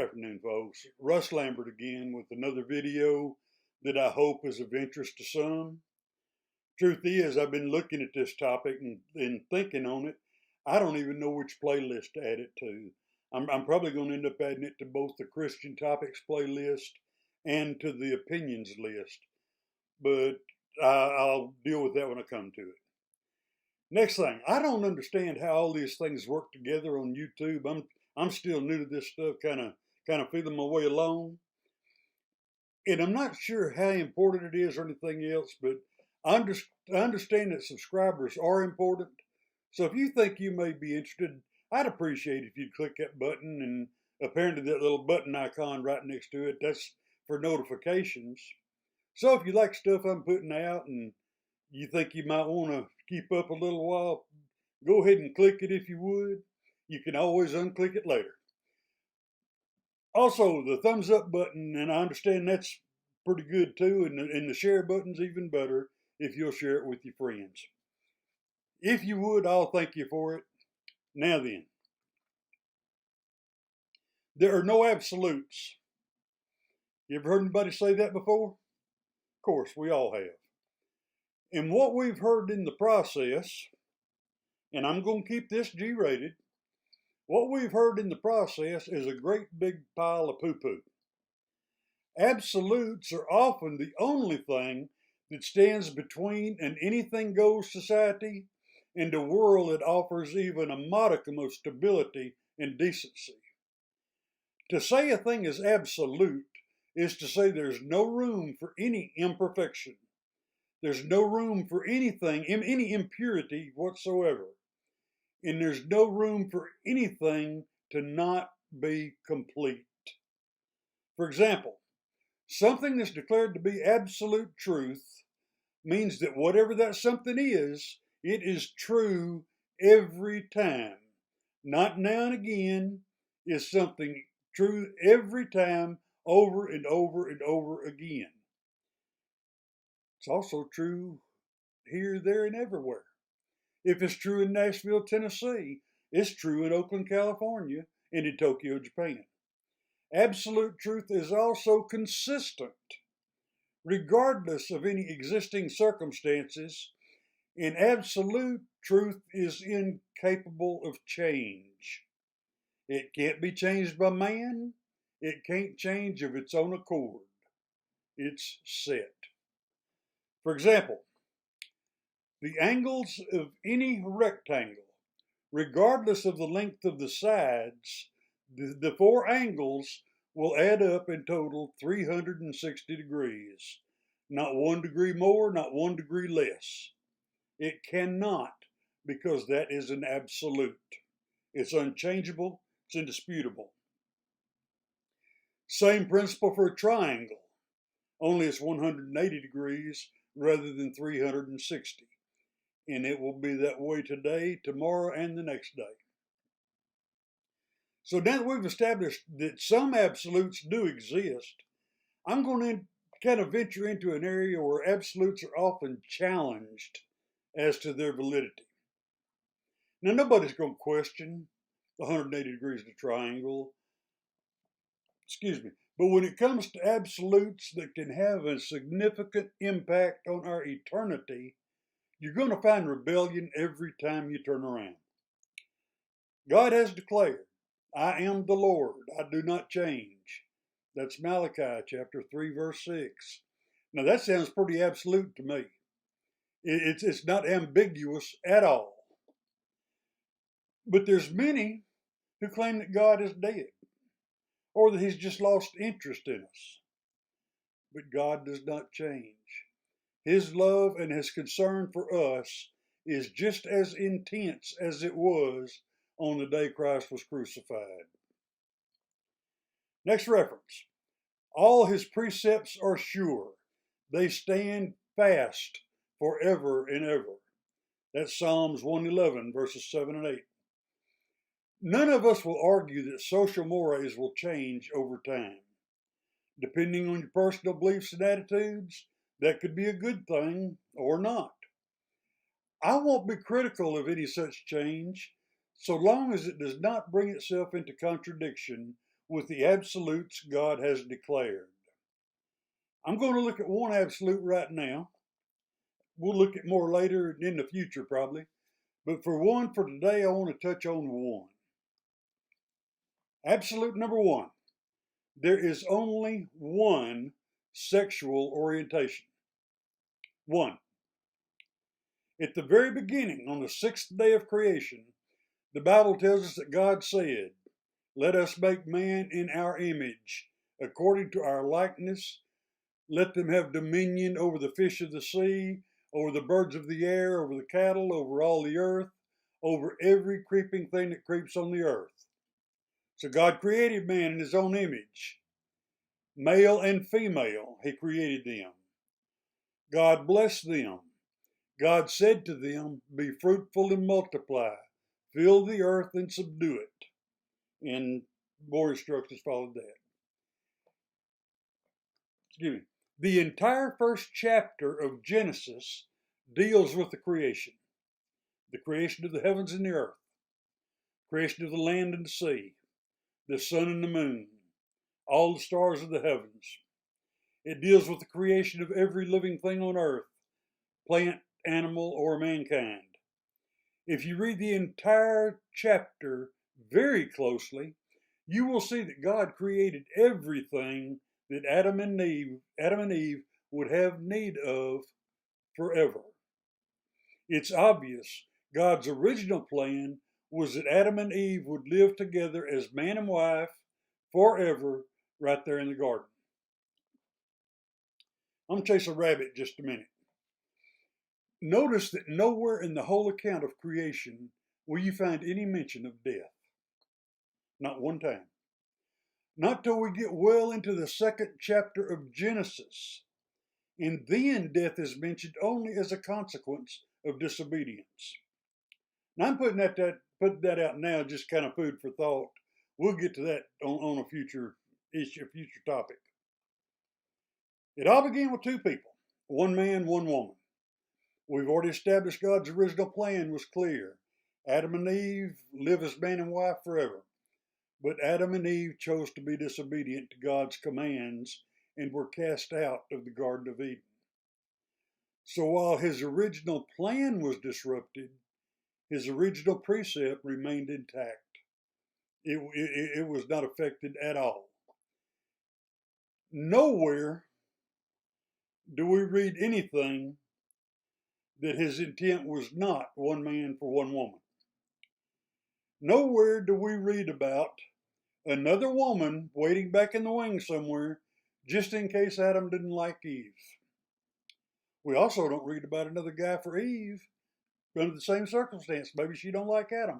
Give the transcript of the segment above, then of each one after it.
afternoon, folks. Russ Lambert again with another video that I hope is of interest to some. Truth is, I've been looking at this topic and thinking on it. I don't even know which playlist to add it to. I'm probably going to end up adding it to both the Christian Topics playlist and to the Opinions list. But I'll deal with that when I come to it. Next thing, I don't understand how all these things work together on YouTube. I'm still new to this stuff, kind of feeling my way along. And I'm not sure how important it is or anything else, but I understand that subscribers are important. So if you think you may be interested, I'd appreciate if you'd click that button, and apparently that little button icon right next to it, that's for notifications. So if you like stuff I'm putting out and you think you might want to keep up a little while, go ahead and click it if you would. You can always unclick it later. Also, the thumbs up button, and I understand that's pretty good too, and the share button's even better if you'll share it with your friends. If you would, I'll thank you for it. Now then, there are no absolutes. You ever heard anybody say that before? Of course, we all have. And what we've heard in the process, and I'm going to keep this G-rated, what we've heard in the process is a great big pile of poo-poo. Absolutes are often the only thing that stands between an anything-goes society and a world that offers even a modicum of stability and decency. To say a thing is absolute is to say there's no room for any imperfection. There's no room for anything, any impurity whatsoever. And there's no room for anything to not be complete. For example, something that's declared to be absolute truth means that whatever that something is, it is true every time. Not now and again, is something true every time, over and over and over again. It's also true here, there, and everywhere. If it's true in Nashville, Tennessee, it's true in Oakland, California, and in Tokyo, Japan. Absolute truth is also consistent, regardless of any existing circumstances, and absolute truth is incapable of change. It can't be changed by man. It can't change of its own accord. It's set. For example, the angles of any rectangle, regardless of the length of the sides, the four angles will add up in total 360 degrees. Not 1 degree more, not 1 degree less. It cannot, because that is an absolute. It's unchangeable, it's indisputable. Same principle for a triangle, only it's 180 degrees rather than 360. And it will be that way today, tomorrow, and the next day. So now that we've established that some absolutes do exist, I'm going to kind of venture into an area where absolutes are often challenged as to their validity. Now, nobody's going to question the 180 degrees of the triangle. But when it comes to absolutes that can have a significant impact on our eternity, you're going to find rebellion every time you turn around. God has declared, I am the Lord, I do not change. That's Malachi chapter 3, verse 6. Now that sounds pretty absolute to me. It's not ambiguous at all. But there's many who claim that God is dead, or that he's just lost interest in us. But God does not change. His love and his concern for us is just as intense as it was on the day Christ was crucified. Next reference. All his precepts are sure. They stand fast forever and ever. That's Psalms 111, verses 7 and 8. None of us will argue that social mores will change over time. Depending on your personal beliefs and attitudes, that could be a good thing or not. I won't be critical of any such change so long as it does not bring itself into contradiction with the absolutes God has declared. I'm going to look at one absolute right now. We'll look at more later in the future probably. But for today, I want to touch on one. Absolute number one. There is only one sexual orientation. One. At the very beginning, on the sixth day of creation, the Bible tells us that God said, "Let us make man in our image, according to our likeness. Let them have dominion over the fish of the sea, over the birds of the air, over the cattle, over all the earth, over every creeping thing that creeps on the earth." So God created man in his own image. Male and female, he created them. God blessed them. God said to them, "Be fruitful and multiply, fill the earth and subdue it." And more instructions followed that. Excuse me. The entire first chapter of Genesis deals with the creation of the heavens and the earth, creation of the land and the sea, the sun and the moon, all the stars of the heavens. It deals with the creation of every living thing on earth, plant, animal, or mankind. If you read the entire chapter very closely, you will see that God created everything that Adam and Eve would have need of forever. It's obvious God's original plan was that Adam and Eve would live together as man and wife forever right there in the garden. I'm going to chase a rabbit just a minute. Notice that nowhere in the whole account of creation will you find any mention of death. Not one time. Not till we get well into the second chapter of Genesis. And then death is mentioned only as a consequence of disobedience. Now I'm putting that out now, just kind of food for thought. We'll get to that on a future issue, a future topic. It all began with two people, one man, one woman. We've already established God's original plan was clear. Adam and Eve live as man and wife forever. But Adam and Eve chose to be disobedient to God's commands and were cast out of the Garden of Eden. So while his original plan was disrupted, his original precept remained intact. It was not affected at all. Nowhere do we read anything that his intent was not one man for one woman. Nowhere do we read about another woman waiting back in the wings somewhere just in case Adam didn't like Eve. We also don't read about another guy for Eve under the same circumstance. Maybe she don't like Adam.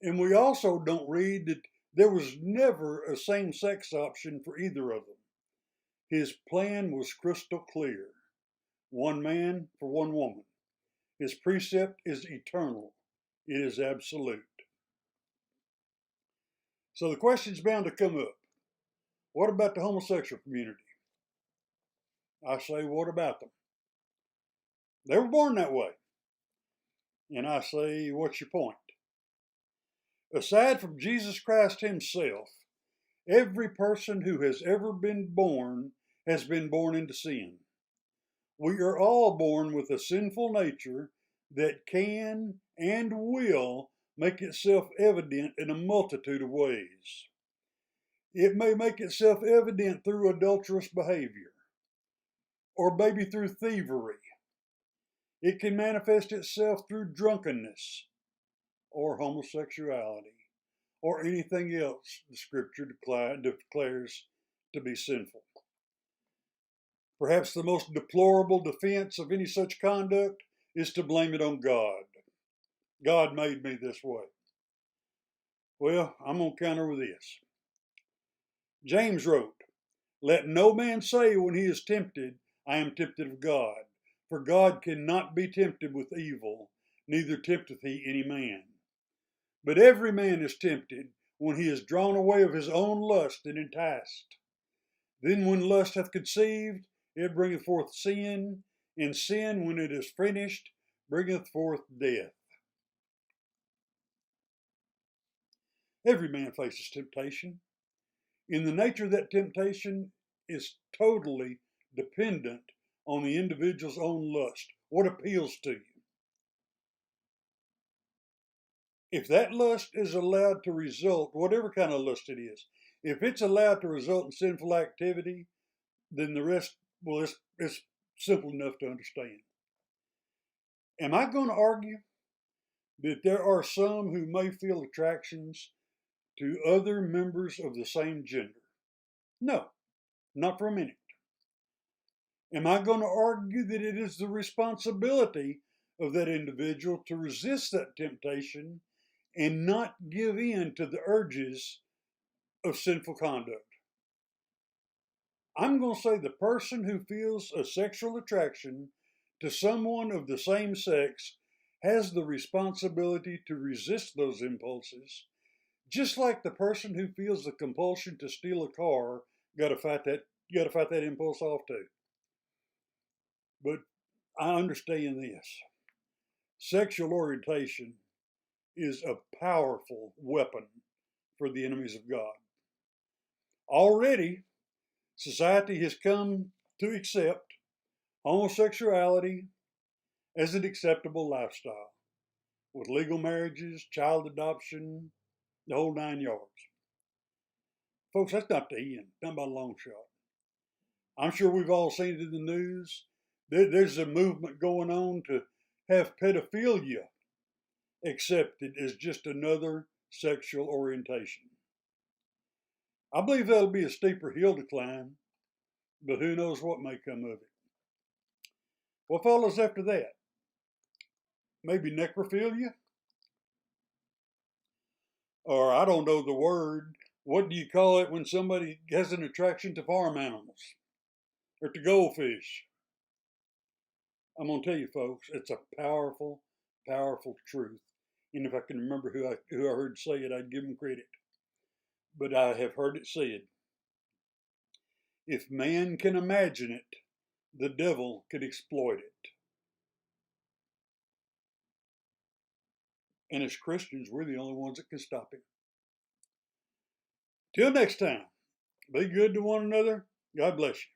And we also don't read that there was never a same-sex option for either of them. His plan was crystal clear. One man for one woman. His precept is eternal. It is absolute. So the question's bound to come up. What about the homosexual community? I say, what about them? They were born that way. And I say, what's your point? Aside from Jesus Christ himself, every person who has ever been born has been born into sin. We are all born with a sinful nature that can and will make itself evident in a multitude of ways. It may make itself evident through adulterous behavior, or maybe through thievery. It can manifest itself through drunkenness, or homosexuality, or anything else the Scripture declares to be sinful. Perhaps the most deplorable defense of any such conduct is to blame it on God. God made me this way. Well, I'm going to counter with this. James wrote, "Let no man say when he is tempted, I am tempted of God. For God cannot be tempted with evil, neither tempteth he any man. But every man is tempted when he is drawn away of his own lust and enticed. Then when lust hath conceived, it bringeth forth sin, and sin, when it is finished, bringeth forth death." Every man faces temptation. And the nature of that temptation is totally dependent on the individual's own lust. What appeals to you? If that lust is allowed to result, whatever kind of lust it is, if it's allowed to result in sinful activity, then the rest, well, it's simple enough to understand. Am I going to argue that there are some who may feel attractions to other members of the same gender? No, not for a minute. Am I going to argue that it is the responsibility of that individual to resist that temptation and not give in to the urges of sinful conduct? I'm going to say the person who feels a sexual attraction to someone of the same sex has the responsibility to resist those impulses, just like the person who feels the compulsion to steal a car got to fight that impulse off too. But I understand this. Sexual orientation is a powerful weapon for the enemies of God. Already, society has come to accept homosexuality as an acceptable lifestyle, with legal marriages, child adoption, the whole 9 yards. Folks, that's not the end, not by a long shot. I'm sure we've all seen it in the news. There's a movement going on to have pedophilia accepted as just another sexual orientation. I believe that'll be a steeper hill to climb, but who knows what may come of it. What follows after that? Maybe necrophilia? Or I don't know the word. What do you call it when somebody has an attraction to farm animals or to goldfish? I'm going to tell you, folks, it's a powerful, powerful truth. And if I can remember who I heard say it, I'd give them credit. But I have heard it said, if man can imagine it, the devil can exploit it. And as Christians, we're the only ones that can stop it. Till next time, be good to one another. God bless you.